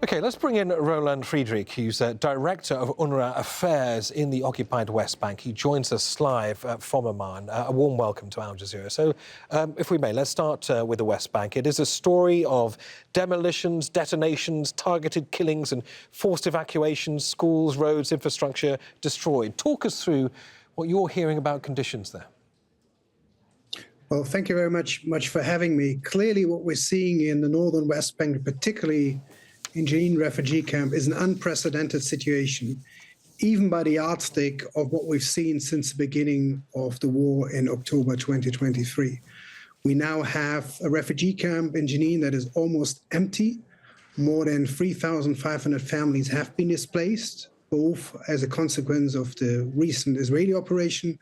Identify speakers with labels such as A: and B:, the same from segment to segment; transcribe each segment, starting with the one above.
A: OK, let's bring in Roland Friedrich, who's Director of UNRWA Affairs in the occupied West Bank. He joins us live from Amman. A warm welcome to Al Jazeera. So, if we may, let's start with the West Bank. It is a story of demolitions, detonations, targeted killings and forced evacuations, schools, roads, infrastructure destroyed. Talk us through what you're hearing about conditions there.
B: Well, thank you very much for having me. Clearly, what we're seeing in the northern West Bank, particularly in Jenin refugee camp, is an unprecedented situation, even by the yardstick of what we've seen since the beginning of the war in October 2023. We now have a refugee camp in Jenin that is almost empty. More than 3,500 families have been displaced, both as a consequence of the recent Israeli operation,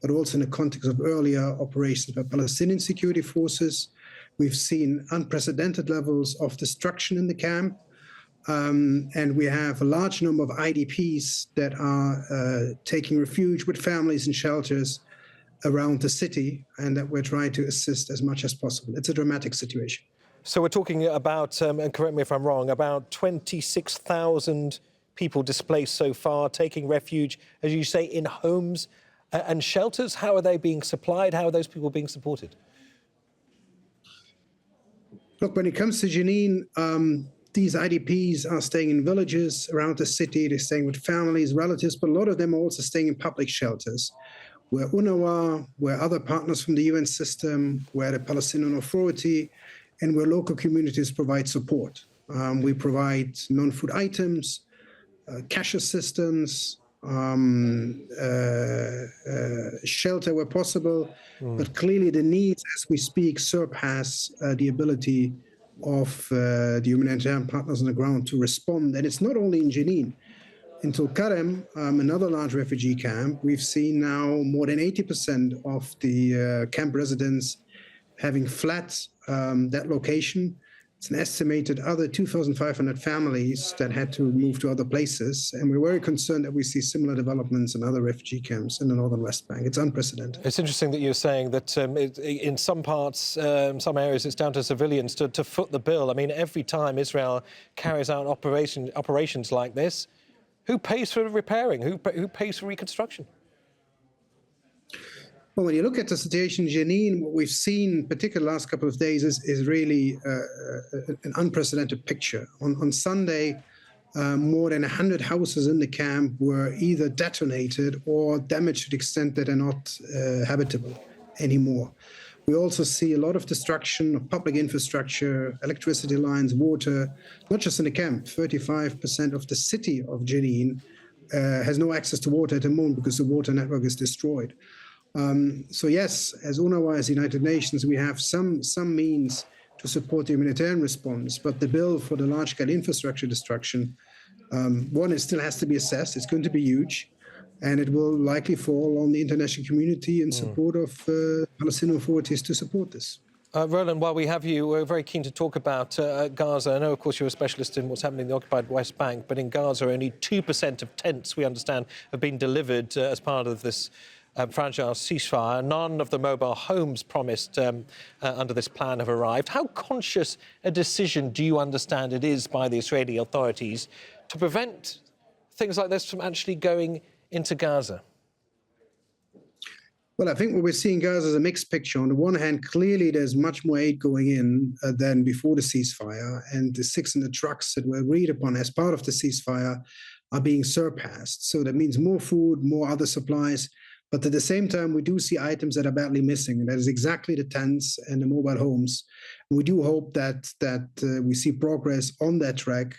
B: but also in the context of earlier operations by Palestinian security forces. We've seen unprecedented levels of destruction in the camp, and we have a large number of IDPs that are taking refuge with families and shelters around the city, and that we're trying to assist as much as possible. It's a dramatic situation.
A: So we're talking about, and correct me if I'm wrong, about 26,000 people displaced so far, taking refuge, as you say, in homes and shelters. How are they being supplied? How are those people being supported?
B: Look, when it comes to Jenin, these IDPs are staying in villages around the city. They're staying with families, relatives, but a lot of them are also staying in public shelters, where UNRWA, where other partners from the UN system, where the Palestinian Authority, and where local communities provide support. We provide non-food items, cash assistance, shelter where possible, but clearly the needs as we speak surpass the ability of the humanitarian partners on the ground to respond. And it's not only in Jenin. In Tulkarem, another large refugee camp, we've seen now more than 80% of the camp residents having fled that location. It's an estimated other 2,500 families that had to move to other places. And we're very concerned that we see similar developments in other refugee camps in the northern West Bank. It's unprecedented.
A: It's interesting that you're saying that in some parts, some areas, it's down to civilians to foot the bill. I mean, every time Israel carries out operations like this, who pays for repairing? Who pays for reconstruction?
B: Well, when you look at the situation in Jenin, what we've seen, particularly the last couple of days, is really an unprecedented picture. On Sunday, more than 100 houses in the camp were either detonated or damaged to the extent that they're not habitable anymore. We also see a lot of destruction of public infrastructure, electricity lines, water, not just in the camp. 35% of the city of Jenin has no access to water at the moment because the water network is destroyed. So yes, as UNRWA, as United Nations, we have some means to support the humanitarian response, but the bill for the large-scale infrastructure destruction, it still has to be assessed. It's going to be huge, and it will likely fall on the international community in support of Palestinian authorities to support this.
A: Roland, while we have you, we're very keen to talk about Gaza. I know, of course, you're a specialist in what's happening in the occupied West Bank, but in Gaza, only 2% of tents, we understand, have been delivered as part of this fragile ceasefire. None of the mobile homes promised under this plan have arrived. How conscious a decision do you understand it is by the Israeli authorities to prevent things like this from actually going into Gaza?
B: Well, I think what we're seeing in Gaza is a mixed picture. On the one hand, clearly there's much more aid going in than before the ceasefire, and the 600 trucks that were agreed upon as part of the ceasefire are being surpassed. So that means more food, more other supplies. But at the same time, we do see items that are badly missing, and that is exactly the tents and the mobile homes. And we do hope that we see progress on that track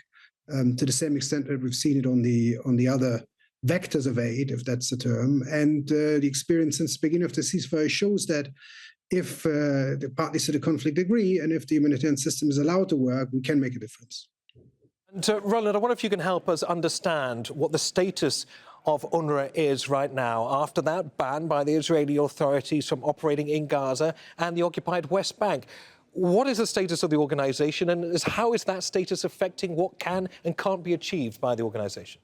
B: to the same extent that we've seen it on the other vectors of aid, if that's the term. And the experience since the beginning of the ceasefire shows that if the parties to the conflict agree and if the humanitarian system is allowed to work, we can make a difference.
A: And Roland, I wonder if you can help us understand what the status of UNRWA is right now after that ban by the Israeli authorities from operating in Gaza and the occupied West Bank. What is the status of the organization, and how is that status affecting what can and can't be achieved by the organization?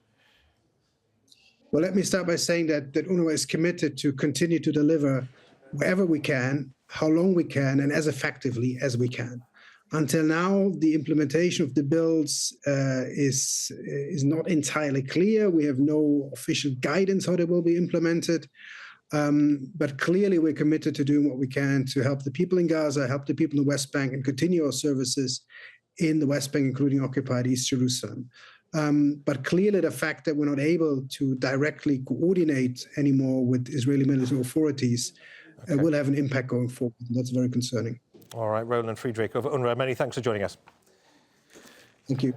B: Well, let me start by saying that UNRWA is committed to continue to deliver wherever we can, how long we can, and as effectively as we can. Until now, the implementation of the bills is not entirely clear. We have no official guidance how they will be implemented. But clearly, we're committed to doing what we can to help the people in Gaza, help the people in the West Bank, and continue our services in the West Bank, including occupied East Jerusalem. But clearly, the fact that we're not able to directly coordinate anymore with Israeli military authorities will have an impact going forward. That's very concerning.
A: All right, Roland Friedrich of UNRWA, many thanks for joining us.
B: Thank you.